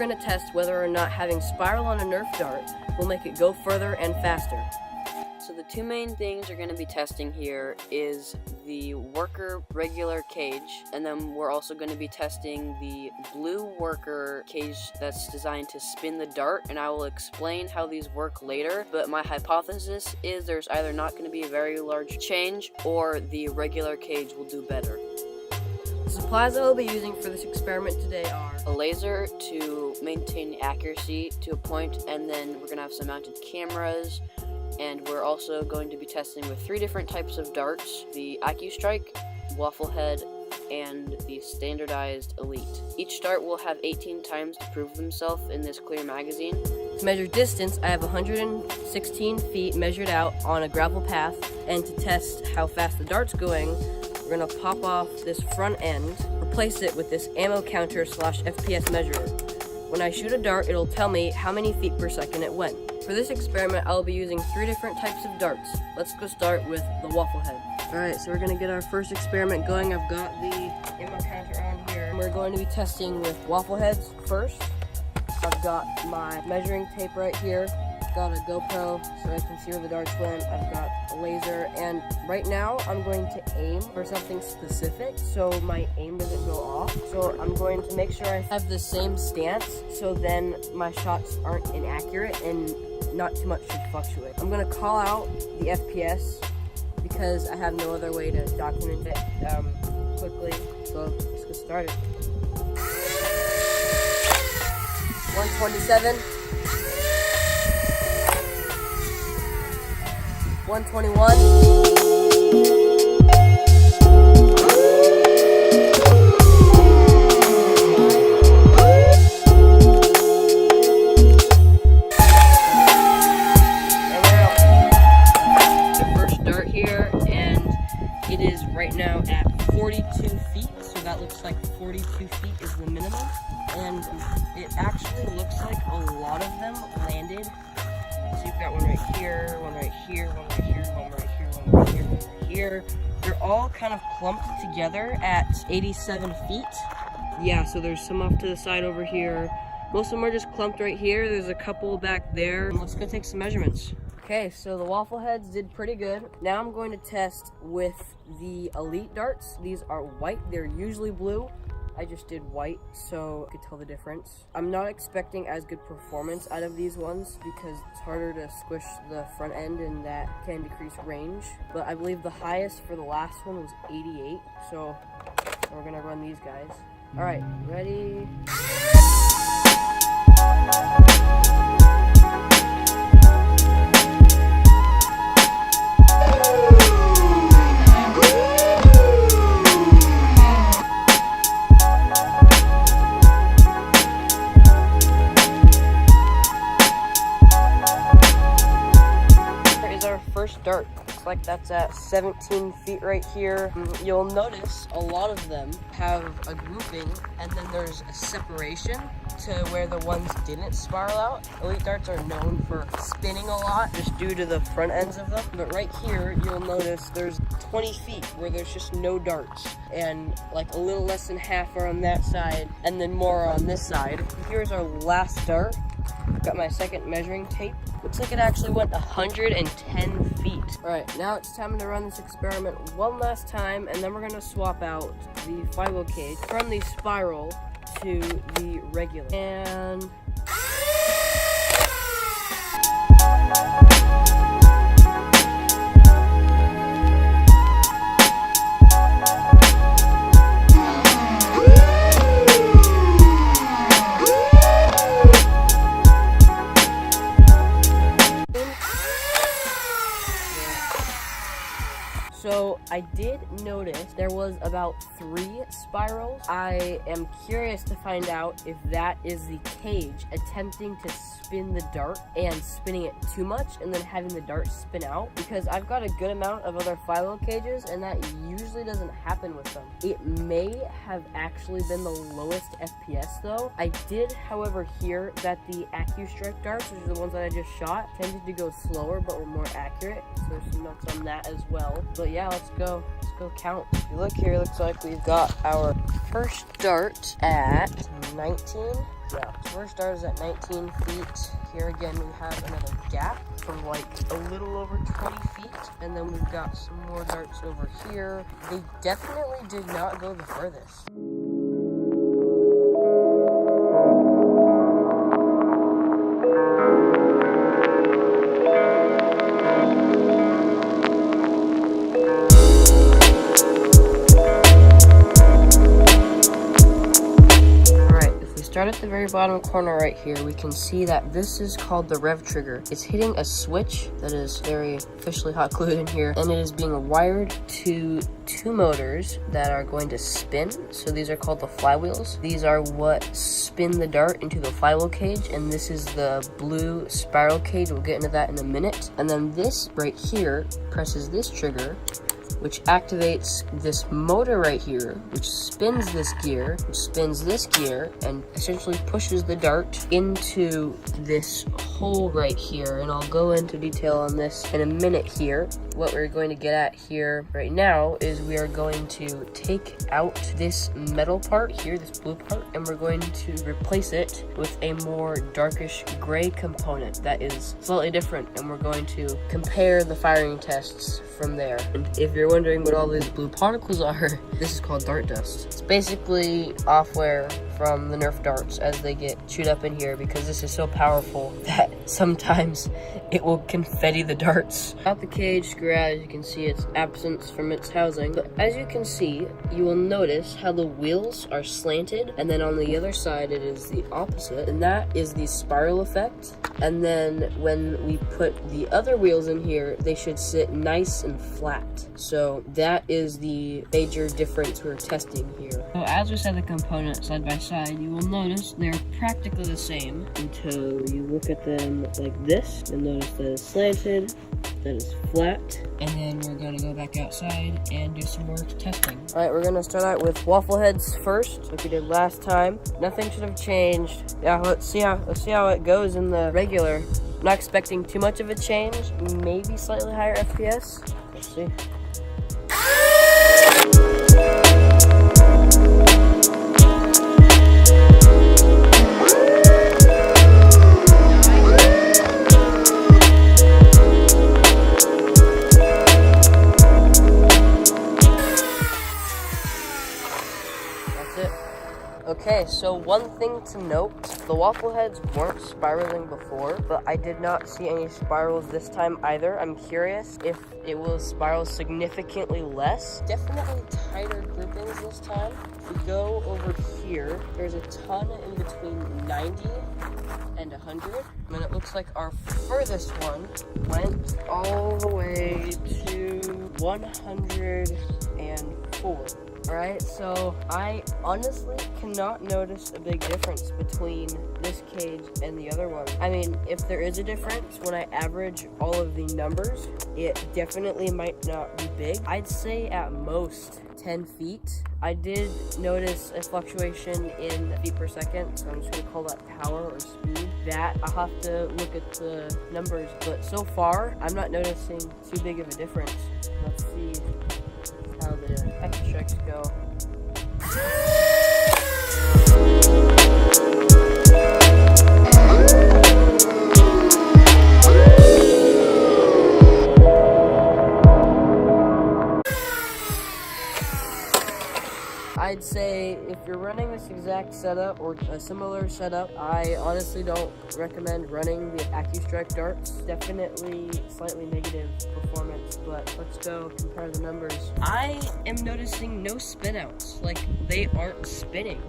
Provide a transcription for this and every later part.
going to test whether or not having spiral on a Nerf dart will make it go further and faster. So the two main things we're going to be testing here is the worker regular cage, and then we're also going to be testing the blue worker cage that's designed to spin the dart, and I will explain how these work later, but my hypothesis is there's either not going to be a very large change or the regular cage will do better. The supplies I will be using for this experiment today are a laser to maintain accuracy to a point, and then we're going to have some mounted cameras. And we're also going to be testing with 3 different types of darts: the AccuStrike, Waffle Head, and the standardized Elite. Each dart will have 18 times to prove themselves in this clear magazine. To measure distance, I have 116 feet measured out on a gravel path, and to test how fast the dart's going, we're going to pop off this front end, replace it with this ammo counter / FPS measurer. When I shoot a dart, it'll tell me how many feet per second it went. For this experiment, I'll be using 3 different types of darts. Let's go start with the Waffle Head. Alright, so we're going to get our first experiment going. I've got the ammo counter on here. And we're going to be testing with Waffle Heads first. I've got my measuring tape right here. I've got a GoPro so I can see where the darts went. I've got a laser, and right now I'm going to aim for something specific so my aim doesn't go off. So I'm going to make sure I have the same stance so then my shots aren't inaccurate and not too much should fluctuate. I'm going to call out the FPS because I have no other way to document it quickly. So let's get started. 127, 121. Right now at 42 feet, so that looks like 42 feet is the minimum, and it actually looks like a lot of them landed. So you've got one right here, one right here, one right here, one right here, one right here, one right here. They're all kind of clumped together at 87 feet. Yeah, so there's some off to the side over here. Most of them are just clumped right here. There's a couple back there. Let's go take some measurements. Okay, so the Waffle Heads did pretty good. Now I'm going to test with the Elite darts. These are white. They're usually blue. I just did white, so you could tell the difference. I'm not expecting as good performance out of these ones because it's harder to squish the front end and that can decrease range. But I believe the highest for the last one was 88, so we're gonna run these guys. All right, ready? First dart. Looks like that's at 17 feet right here. You'll notice a lot of them have a grouping, and then there's a separation to where the ones didn't spiral out. Elite darts are known for spinning a lot just due to the front ends of them, but right here you'll notice there's 20 feet where there's just no darts, and like a little less than half are on that side and then more on this side. Here's our last dart. Got my second measuring tape. Looks like it actually went 110 feet. Alright, now it's time to run this experiment one last time, and then we're going to swap out the Philo cage from the spiral to the regular. And so I did notice there was about 3 spirals. I am curious to find out if that is the cage attempting to spin the dart and spinning it too much and then having the dart spin out, because I've got a good amount of other Philo cages and that usually doesn't happen with them. It may have actually been the lowest FPS though. I did, however, hear that the AccuStrike darts, which are the ones that I just shot, tended to go slower but were more accurate, so there's some notes on that as well. But yeah, yeah, let's go count. If you look here, it looks like we've got our first dart at 19. Yeah, first dart is at 19 feet. Here again, we have another gap for like a little over 20 feet. And then we've got some more darts over here. They definitely did not go the furthest. Start at the very bottom corner right here, we can see that this is called the rev trigger. It's hitting a switch that is very officially hot glued in here, and it is being wired to two motors that are going to spin. So these are called the flywheels. These are what spin the dart into the flywheel cage, and this is the blue spiral cage. We'll get into that in a minute. And then this right here presses this trigger, which activates this motor right here, which spins this gear, and essentially pushes the dart into this hole right here. And I'll go into detail on this in a minute here. What we're going to get at here right now is we are going to take out this metal part here, this blue part, and we're going to replace it with a more darkish gray component that is slightly different, and we're going to compare the firing tests from there. And if you're wondering what all these blue particles are, this is called dart dust. It's basically off-wear from the Nerf darts as they get chewed up in here, because this is so powerful that sometimes it will confetti the darts. Out the cage garage, you can see its absence from its housing, but as you can see, you will notice how the wheels are slanted, and then on the other side it is the opposite, and that is the spiral effect. And then when we put the other wheels in here, they should sit nice and flat. So that is the major difference we're testing here. So as we set the components side by side, you will notice they're practically the same until you look at them like this. You'll notice that it's slanted, that is flat, and then we're going to go back outside and do some more testing. All right, we're going to start out with waffle heads first, like we did last time. Nothing should have changed. Yeah, let's see how it goes in the regular. I'm not expecting too much of a change, maybe slightly higher FPS. Let's see. Okay, so one thing to note, the waffle heads weren't spiraling before, but I did not see any spirals this time either. I'm curious if it will spiral significantly less. Definitely tighter groupings this time. If we go over here, there's a ton in between 90 and 100. And it looks like our furthest one went all the way to 104. Alright, so I honestly cannot notice a big difference between this cage and the other one. I mean, if there is a difference, when I average all of the numbers, it definitely might not be big. I'd say at most 10 feet. I did notice a fluctuation in feet per second, so I'm just going to call that power or speed. That, I'll have to look at the numbers, but so far, I'm not noticing too big of a difference. Let's see how the extracts go. I'd say if you're running this exact setup or a similar setup, I honestly don't recommend running the AccuStrike darts. Definitely slightly negative performance, but let's go compare the numbers. I am noticing no spin outs, like they aren't spinning,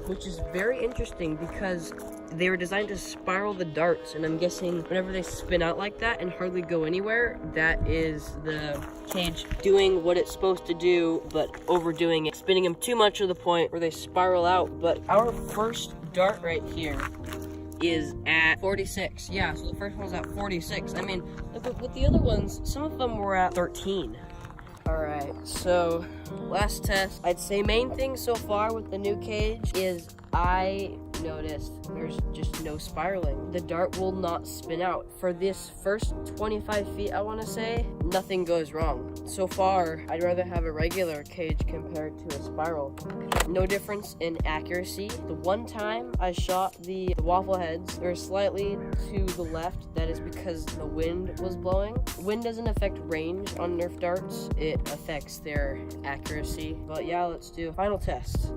which is very interesting because they were designed to spiral the darts, and I'm guessing whenever they spin out like that and hardly go anywhere, that is the cage doing what it's supposed to do, but overdoing it, spinning them too much to the point where they spiral out. But our first dart right here is at 46. Yeah, so the first one's at 46. I mean, look, with the other ones, some of them were at 13. Alright, so last test. I'd say main thing so far with the new cage is I notice there's just no spiraling. The dart will not spin out. For this first 25 feet, I want to say, nothing goes wrong. So far, I'd rather have a regular cage compared to a spiral. No difference in accuracy. The one time I shot the waffle heads, they were slightly to the left. That is because the wind was blowing. Wind doesn't affect range on Nerf darts. It affects their accuracy. But yeah, let's do a final test.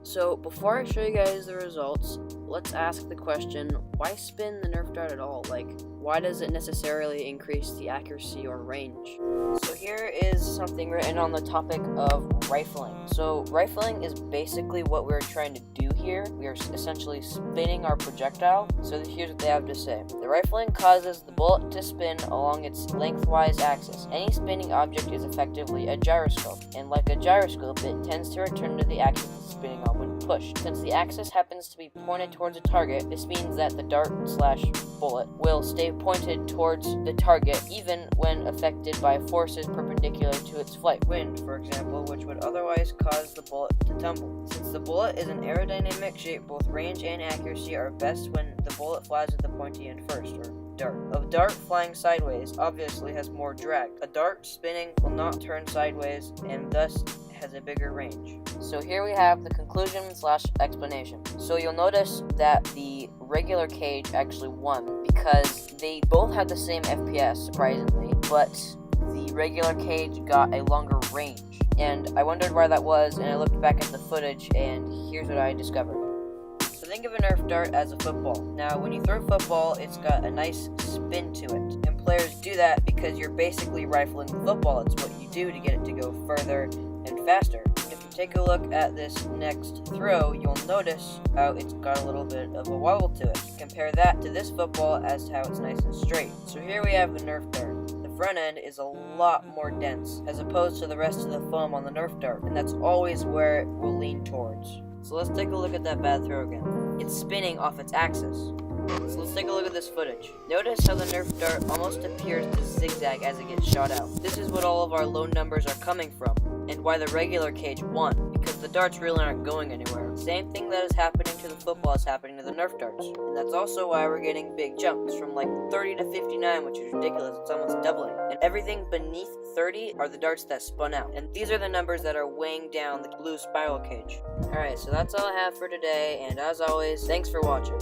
So before I show you guys the results, let's ask the question, why spin the Nerf dart at all? Like, why does it necessarily increase the accuracy or range? So here is something written on the topic of rifling. So rifling is basically what we're trying to do here. We are essentially spinning our projectile. So here's what they have to say. The rifling causes the bullet to spin along its lengthwise axis. Any spinning object is effectively a gyroscope, and like a gyroscope, it tends to return to the axis it's spinning on when pushed. Since the axis happens to be pointed towards a target, this means that the dart/bullet will stay pointed towards the target even when affected by forces perpendicular to its flight. Wind, for example, which would otherwise cause the bullet to tumble. Since the bullet is an aerodynamic shape, both range and accuracy are best when the bullet flies at the pointy end first, or dart. A dart flying sideways obviously has more drag. A dart spinning will not turn sideways and thus has a bigger range. So here we have the conclusion/explanation. So you'll notice that the regular cage actually won because they both had the same FPS, surprisingly, but the regular cage got a longer range. And I wondered why that was, and I looked back at the footage, and here's what I discovered. So think of a Nerf dart as a football. Now, when you throw football, it's got a nice spin to it. And players do that because you're basically rifling the football. It's what you do to get it to go further and faster. If you take a look at this next throw, you'll notice how it's got a little bit of a wobble to it. Compare that to this football as to how it's nice and straight. So here we have the Nerf dart. The front end is a lot more dense as opposed to the rest of the foam on the Nerf dart, and that's always where it will lean towards. So let's take a look at that bad throw again. It's spinning off its axis. So let's take a look at this footage. Notice how the Nerf dart almost appears to zigzag as it gets shot out. This is what all of our low numbers are coming from, and why the regular cage won, because the darts really aren't going anywhere. Same thing that is happening to the football is happening to the Nerf darts, and that's also why we're getting big jumps from like 30 to 59, which is ridiculous. It's almost doubling. And everything beneath 30 are the darts that spun out, and these are the numbers that are weighing down the blue spiral cage. Alright, so that's all I have for today, and as always, thanks for watching.